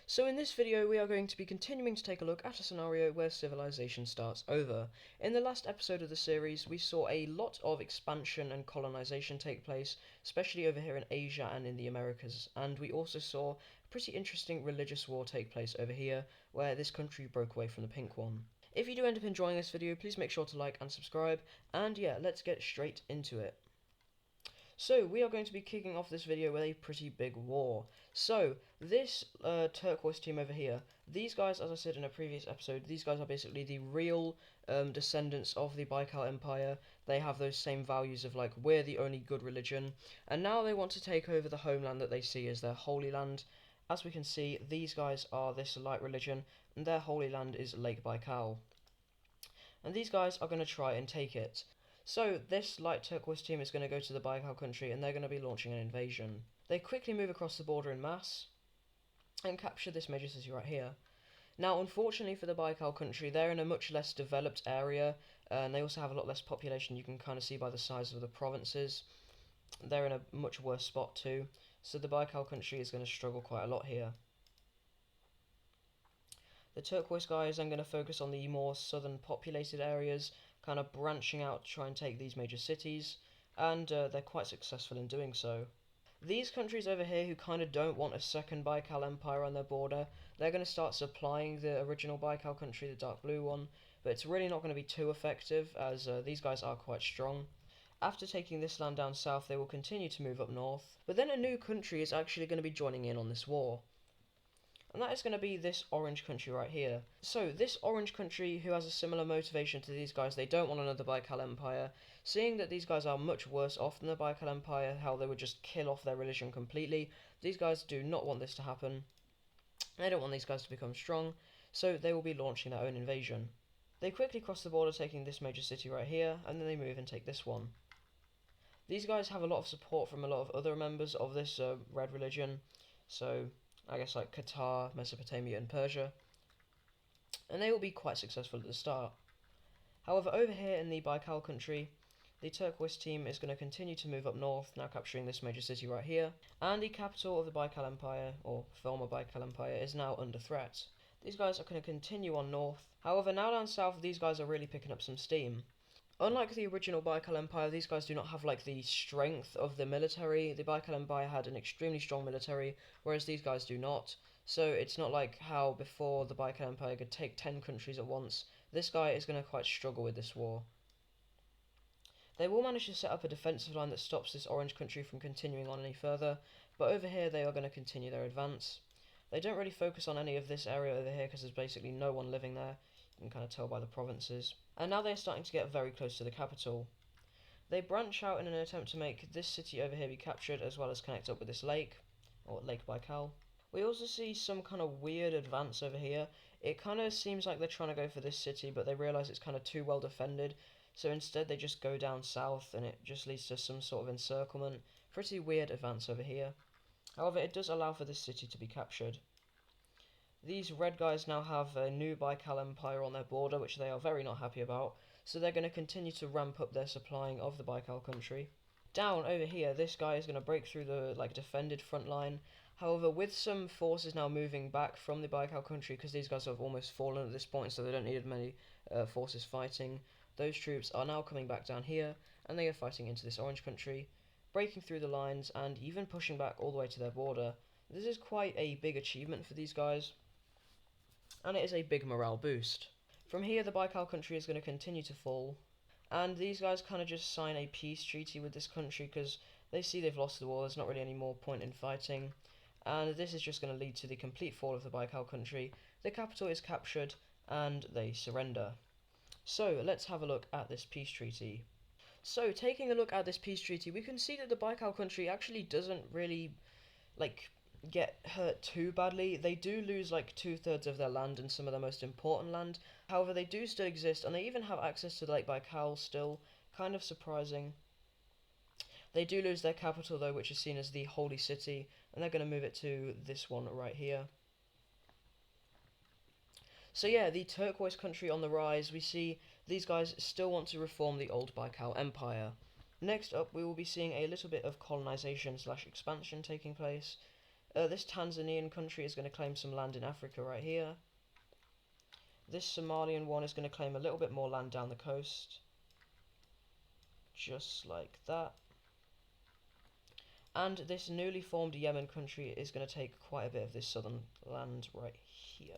So in this video we are going to be continuing to take a look at a scenario where civilization starts over. In the last episode of the series we saw a lot of expansion and colonization take place, especially over here in Asia and in the Americas, and we also saw a pretty interesting religious war take place over here, where this country broke away from the pink one. If you do end up enjoying this video, please make sure to like and subscribe, and yeah, let's get straight into it. So, we are going to be kicking off this video with a pretty big war. So, this turquoise team over here, these guys, as I said in a previous episode, these guys are basically the real descendants of the Baikal Empire. They have those same values of, like, we're the only good religion, and now they want to take over the homeland that they see as their holy land. As we can see, these guys are this light religion, and their holy land is Lake Baikal. And these guys are going to try and take it. So this light turquoise team is going to go to the Baikal country and they're going to be launching an invasion. They quickly move across the border in mass and capture this major city right here. Now, unfortunately for the Baikal country, they're in a much less developed area, and they also have a lot less population. You can kind of see by the size of the provinces. They're in a much worse spot too, so the Baikal country is going to struggle quite a lot here. The turquoise guy is then going to focus on the more southern populated areas, kind of branching out to try and take these major cities, and they're quite successful in doing so. These countries over here who kind of don't want a second Baikal Empire on their border, they're going to start supplying the original Baikal country, the dark blue one, but it's really not going to be too effective as these guys are quite strong. After taking this land down south, they will continue to move up north, but then a new country is actually going to be joining in on this war. And that is going to be this orange country right here. So this orange country, who has a similar motivation to these guys, they don't want another Baikal Empire. Seeing that these guys are much worse off than the Baikal Empire, how they would just kill off their religion completely, these guys do not want this to happen. They don't want these guys to become strong, so they will be launching their own invasion. They quickly cross the border, taking this major city right here, and then they move and take this one. These guys have a lot of support from a lot of other members of this red religion, so I guess like Qatar, Mesopotamia and Persia, and they will be quite successful at the start. However, over here in the Baikal country, the turquoise team is going to continue to move up north, now capturing this major city right here, and the capital of the Baikal Empire, or former Baikal Empire, is now under threat. These guys are going to continue on north. However, now down south, these guys are really picking up some steam. Unlike the original Baikal Empire, these guys do not have like the strength of the military. The Baikal Empire had an extremely strong military, whereas these guys do not. So it's not like how before the Baikal Empire could take 10 countries at once. This guy is going to quite struggle with this war. They will manage to set up a defensive line that stops this orange country from continuing on any further, but over here they are going to continue their advance. They don't really focus on any of this area over here because there's basically no one living there. You can kind of tell by the provinces. And now they're starting to get very close to the capital. They branch out in an attempt to make this city over here be captured, as well as connect up with this lake, or Lake Baikal. We also see some kind of weird advance over here. It kind of seems like they're trying to go for this city, but they realise it's kind of too well defended, so instead they just go down south, and it just leads to some sort of encirclement. Pretty weird advance over here. However, it does allow for this city to be captured. These red guys now have a new Baikal Empire on their border, which they are very not happy about, so they're going to continue to ramp up their supplying of the Baikal country. Down over here, this guy is going to break through the defended front line. However, with some forces now moving back from the Baikal country, because these guys have almost fallen at this point, so they don't need many forces fighting, those troops are now coming back down here, and they are fighting into this orange country, breaking through the lines, and even pushing back all the way to their border. This is quite a big achievement for these guys, and it is a big morale boost. From here, the Baikal country is going to continue to fall, and these guys kind of just sign a peace treaty with this country because they see they've lost the war, there's not really any more point in fighting, and this is just going to lead to the complete fall of the Baikal country. The capital is captured, and they surrender. So, let's have a look at this peace treaty. So, taking a look at this peace treaty, we can see that the Baikal country actually doesn't really, get hurt too badly. They do lose like 2/3 of their land and some of their most important land. However, they do still exist, and they even have access to Lake Baikal still. Kind of surprising. They do lose their capital though, which is seen as the holy city, and they're going to move it to this one right here. So yeah, the turquoise country on the rise. We see these guys still want to reform the old Baikal Empire. Next up, we will be seeing a little bit of colonization slash expansion taking place. this Tanzanian country is going to claim some land in Africa right here. This Somalian one is going to claim a little bit more land down the coast. Just like that. And this newly formed Yemen country is going to take quite a bit of this southern land right here.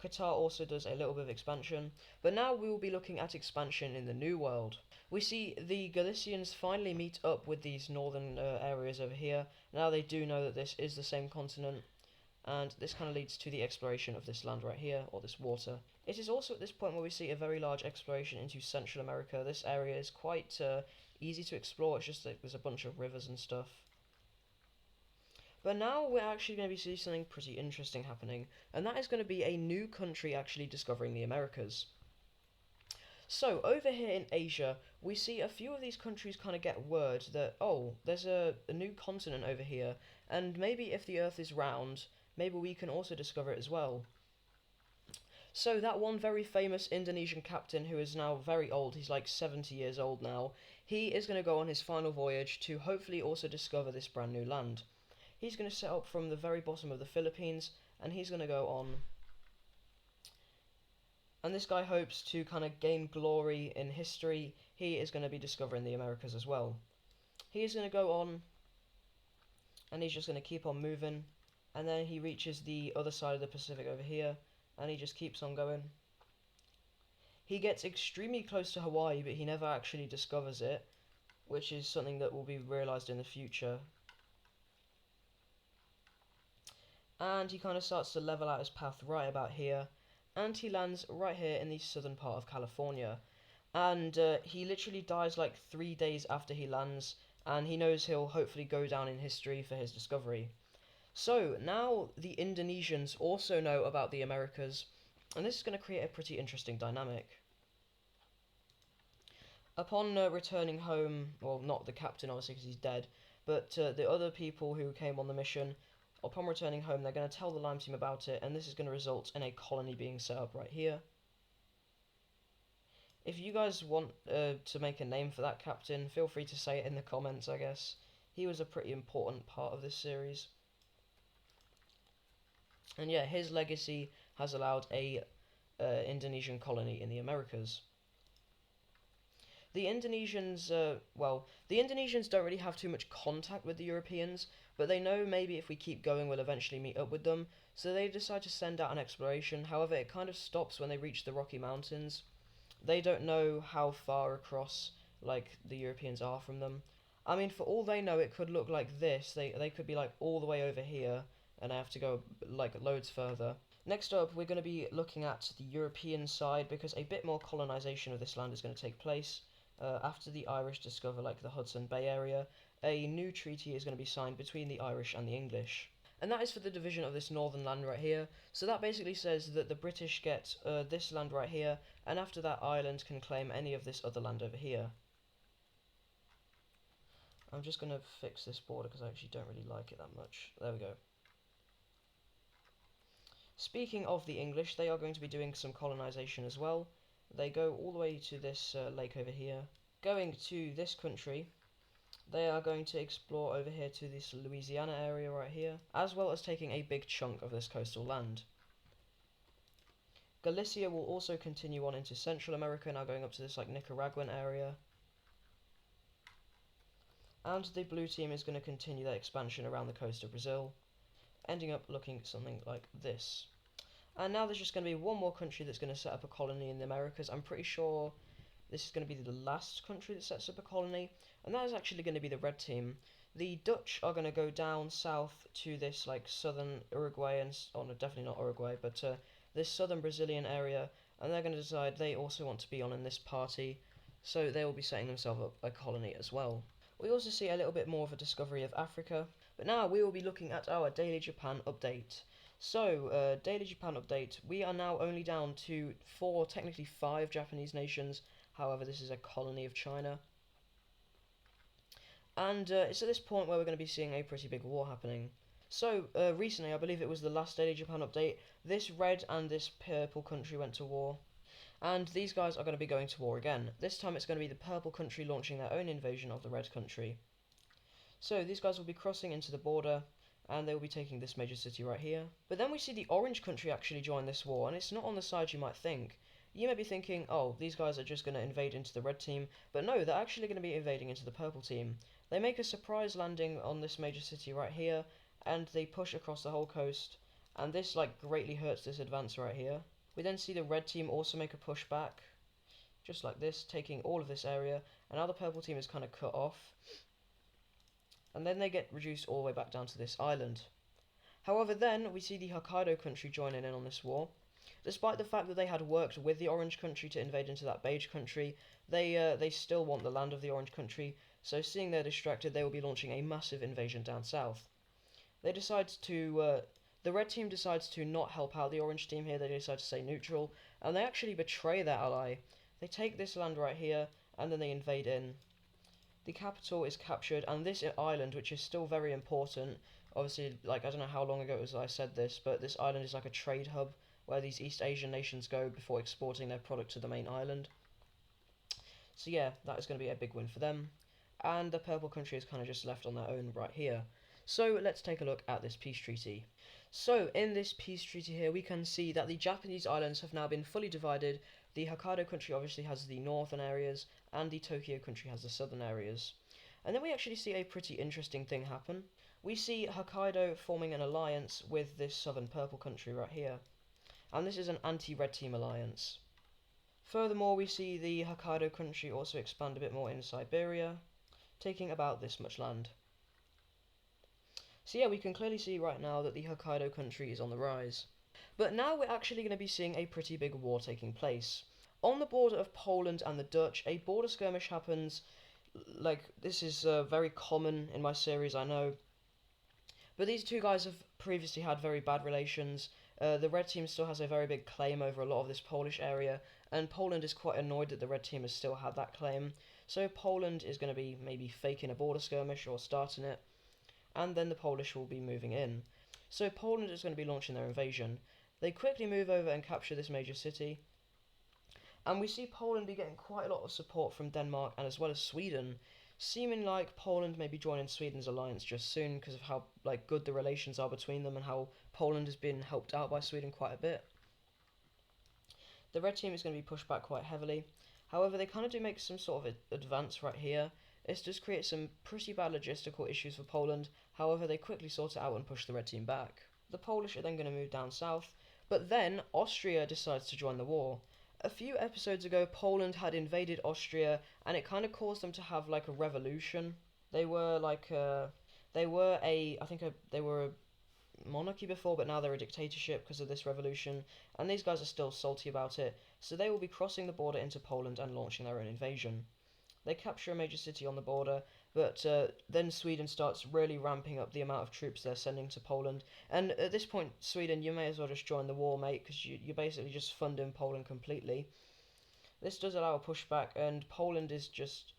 Qatar also does a little bit of expansion, but now we will be looking at expansion in the New World. We see the Galicians finally meet up with these northern areas over here. Now they do know that this is the same continent, and this kind of leads to the exploration of this land right here, or this water. It is also at this point where we see a very large exploration into Central America. This area is quite easy to explore, it's just that there's a bunch of rivers and stuff. But now we're actually going to be seeing something pretty interesting happening, and that is going to be a new country actually discovering the Americas. So, over here in Asia, we see a few of these countries kind of get word that, oh, there's a new continent over here, and maybe if the Earth is round, maybe we can also discover it as well. So that one very famous Indonesian captain who is now very old, he's like 70 years old now, he is going to go on his final voyage to hopefully also discover this brand new land. He's going to set up from the very bottom of the Philippines, and he's going to go on. And this guy hopes to kind of gain glory in history. He is going to be discovering the Americas as well. He is going to go on, and he's just going to keep on moving. And then he reaches the other side of the Pacific over here, and he just keeps on going. He gets extremely close to Hawaii, but he never actually discovers it, which is something that will be realised in the future. And he kind of starts to level out his path right about here, and he lands right here in the southern part of California. And he literally dies like 3 days after he lands, and he knows he'll hopefully go down in history for his discovery. So now the Indonesians also know about the Americas, and this is going to create a pretty interesting dynamic. Upon returning home, well, not the captain obviously because he's dead, but the other people who came on the mission, upon returning home, they're going to tell the Lime Team about it, and this is going to result in a colony being set up right here. If you guys want to make a name for that captain, feel free to say it in the comments, I guess. He was a pretty important part of this series. And yeah, his legacy has allowed a Indonesian colony in the Americas. The Indonesians, the Indonesians don't really have too much contact with the Europeans, but they know maybe if we keep going we'll eventually meet up with them, so they decide to send out an exploration. However, it kind of stops when they reach the Rocky Mountains. They don't know how far across, like, the Europeans are from them. I mean, for all they know, it could look like this. They could be, like, all the way over here, and I have to go, like, loads further. Next up, we're going to be looking at the European side, because a bit more colonization of this land is going to take place. After the Irish discover, like, the Hudson Bay area, a new treaty is going to be signed between the Irish and the English. And that is for the division of this northern land right here. So that basically says that the British get this land right here, and after that Ireland can claim any of this other land over here. I'm just going to fix this border because I actually don't really like it that much. There we go. Speaking of the English, they are going to be doing some colonization as well. They go all the way to this lake over here. Going to this country, they are going to explore over here to this Louisiana area right here, as well as taking a big chunk of this coastal land. Galicia will also continue on into Central America, now going up to this like Nicaraguan area. And the blue team is going to continue their expansion around the coast of Brazil, ending up looking something like this. And now there's just going to be one more country that's going to set up a colony in the Americas. I'm pretty sure this is going to be the last country that sets up a colony, and that is actually going to be the red team. The Dutch are going to go down south to this like southern Uruguay, and oh no, definitely not Uruguay, but this southern Brazilian area, and they're going to decide they also want to be on in this party, so they will be setting themselves up a colony as well. We also see a little bit more of a discovery of Africa, but now we will be looking at our Daily Japan update. So, Daily Japan update, we are now only down to 4, technically 5 Japanese nations. However, this is a colony of China. And it's at this point where we're going to be seeing a pretty big war happening. So, recently, I believe it was the last Daily Japan update, this red and this purple country went to war. And these guys are going to be going to war again. This time it's going to be the purple country launching their own invasion of the red country. So, these guys will be crossing into the border, and they will be taking this major city right here. But then we see the orange country actually join this war, and it's not on the side you might think. You may be thinking, oh, these guys are just going to invade into the red team, but no, they're actually going to be invading into the purple team. They make a surprise landing on this major city right here, and they push across the whole coast, and this like greatly hurts this advance right here. We then see the red team also make a push back, just like this, taking all of this area, and now the purple team is kind of cut off, and then they get reduced all the way back down to this island. However, then we see the Hokkaido country joining in on this war. Despite the fact that they had worked with the orange country to invade into that beige country, they still want the land of the orange country, so seeing they're distracted, they will be launching a massive invasion down south. They decide to, the red team decides to not help out the orange team here, they decide to stay neutral, and they actually betray their ally. They take this land right here, and then they invade in. The capital is captured, and this island, which is still very important, obviously, like, I don't know how long ago it was I said this, but this island is like a trade hub where these East Asian nations go before exporting their product to the main island. So yeah, that is going to be a big win for them. And the purple country is kind of just left on their own right here. So let's take a look at this peace treaty. So in this peace treaty here, we can see that the Japanese islands have now been fully divided. The Hokkaido country obviously has the northern areas, and the Tokyo country has the southern areas. And then we actually see a pretty interesting thing happen. We see Hokkaido forming an alliance with this southern purple country right here. And this is an anti-red team alliance. Furthermore, we see the Hokkaido country also expand a bit more in Siberia, taking about this much land. So yeah, we can clearly see right now that the Hokkaido country is on the rise. But now we're actually going to be seeing a pretty big war taking place. On the border of Poland and the Dutch, a border skirmish happens. Like, this is very common in my series, I know. But these two guys have previously had very bad relations. The red team still has a very big claim over a lot of this Polish area, and Poland is quite annoyed that the red team has still had that claim. So Poland is going to be maybe faking a border skirmish or starting it, and then the Polish will be moving in. So Poland is going to be launching their invasion. They quickly move over and capture this major city, and we see Poland be getting quite a lot of support from Denmark and as well as Sweden, seeming like Poland may be joining Sweden's alliance just soon because of how like good the relations are between them and how Poland has been helped out by Sweden quite a bit. The red team is going to be pushed back quite heavily. However, they kind of do make some sort of advance right here. It does create some pretty bad logistical issues for Poland. However, they quickly sort it out and push the red team back. The Polish are then going to move down south, but then Austria decides to join the war. A few episodes ago, Poland had invaded Austria, and it kind of caused them to have like a revolution. They were like they were a monarchy before, but now they're a dictatorship because of this revolution, and these guys are still salty about it, so they will be crossing the border into Poland and launching their own invasion. They capture a major city on the border, but then Sweden starts really ramping up the amount of troops they're sending to Poland, and at this point, Sweden, you may as well just join the war, mate, because you're basically just funding Poland completely. This does allow a pushback, and Poland is just,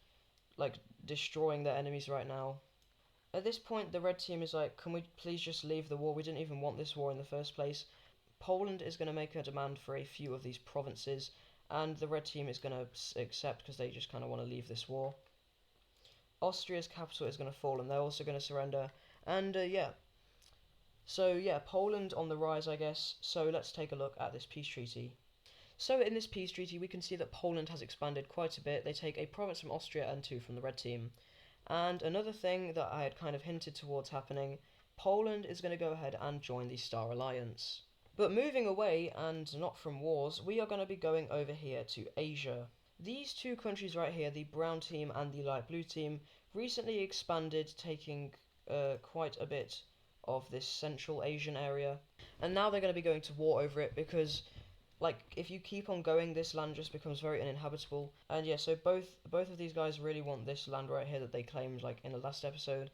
like, destroying their enemies right now. At this point, the red team is like, can we please just leave the war? We didn't even want this war in the first place. Poland is going to make a demand for a few of these provinces, and the red team is going to accept because they just kind of want to leave this war. Austria's capital is going to fall, and they're also going to surrender. And yeah. So yeah, Poland on the rise, I guess. So let's take a look at this peace treaty. So in this peace treaty, we can see that Poland has expanded quite a bit. They take a province from Austria and two from the red team. And another thing that I had kind of hinted towards happening, Poland is going to go ahead and join the Star Alliance. But moving away, and not from wars, we are going to be going over here to Asia. These two countries right here, the brown team and the light blue team, recently expanded, taking quite a bit of this Central Asian area. And now they're going to be going to war over it because, like, if you keep on going, this land just becomes very uninhabitable. And yeah, so both of these guys really want this land right here that they claimed, like, in the last episode.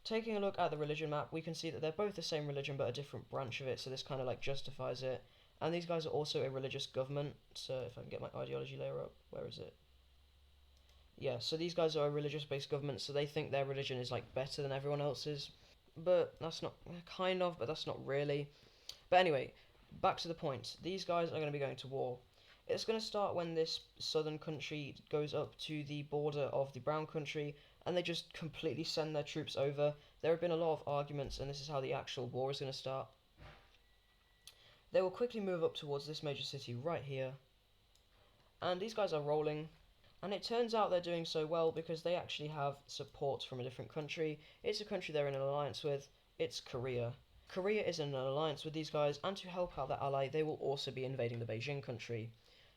Taking a look at the religion map, we can see that they're both the same religion but a different branch of it, so this kind of, like, justifies it. And these guys are also a religious government, so if I can get my ideology layer up, where is it? Yeah, so these guys are a religious-based government, so they think their religion is, like, better than everyone else's. But that's not, kind of, but that's not really. But anyway, back to the point. These guys are going to be going to war. It's going to start when this southern country goes up to the border of the brown country, and they just completely send their troops over. there have been a lot of arguments, and this is how the actual war is going to start. They will quickly move up towards this major city right here, and these guys are rolling, and it turns out they're doing so well because they actually have support from a different country. It's a country they're in an alliance with. It's Korea. Korea is in an alliance with these guys, and to help out their ally, they will also be invading the Beijing country.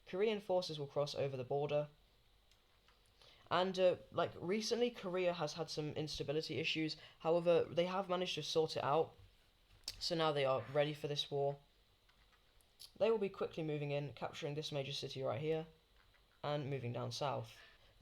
Korean forces will cross over the border, and recently Korea has had some instability issues. However, they have managed to sort it out, so now they are ready for this war. They will be quickly moving in, capturing this major city right here, and moving down south.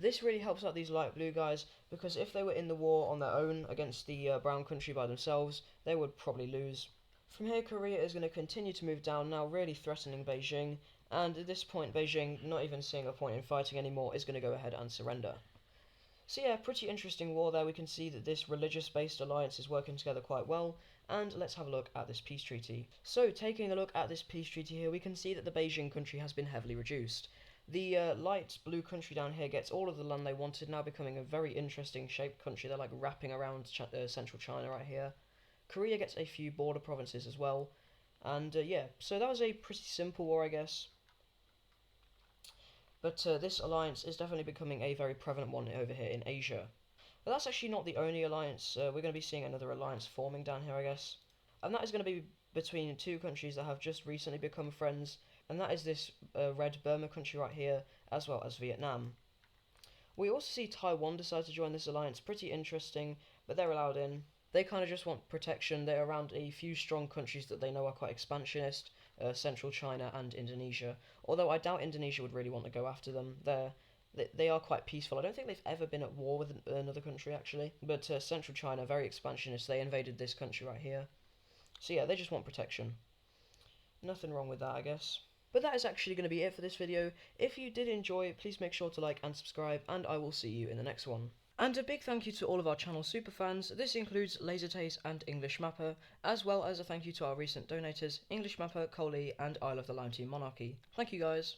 This really helps out these light blue guys, because if they were in the war on their own against the brown country by themselves, they would probably lose. From here, Korea is going to continue to move down, now really threatening Beijing, and at this point Beijing, not even seeing a point in fighting anymore, is going to go ahead and surrender. So yeah, pretty interesting war there. We can see that this religious-based alliance is working together quite well, and let's have a look at this peace treaty. So, taking a look at this peace treaty here, we can see that the Beijing country has been heavily reduced. The light blue country down here gets all of the land they wanted, now becoming a very interesting shaped country. They're like wrapping around central China right here. Korea gets a few border provinces as well. And yeah, so that was a pretty simple war, I guess. But this alliance is definitely becoming a very prevalent one over here in Asia. But that's actually not the only alliance. We're going to be seeing another alliance forming down here, I guess. And that is going to be between two countries that have just recently become friends. And that is this red Burma country right here, as well as Vietnam. We also see Taiwan decide to join this alliance. Pretty interesting, but they're allowed in. They kind of just want protection. They're around a few strong countries that they know are quite expansionist. Central China and Indonesia. Although I doubt Indonesia would really want to go after them. They are quite peaceful. I don't think they've ever been at war with another country, actually. But Central China, very expansionist. They invaded this country right here. So yeah, they just want protection. Nothing wrong with that, I guess. But that is actually going to be it for this video. If you did enjoy, please make sure to like and subscribe, and I will see you in the next one. And a big thank you to all of our channel superfans. This includes LaserTaste and English Mapper, as well as a thank you to our recent donators, English Mapper, Coley, and Isle of the Lime Team Monarchy. Thank you guys.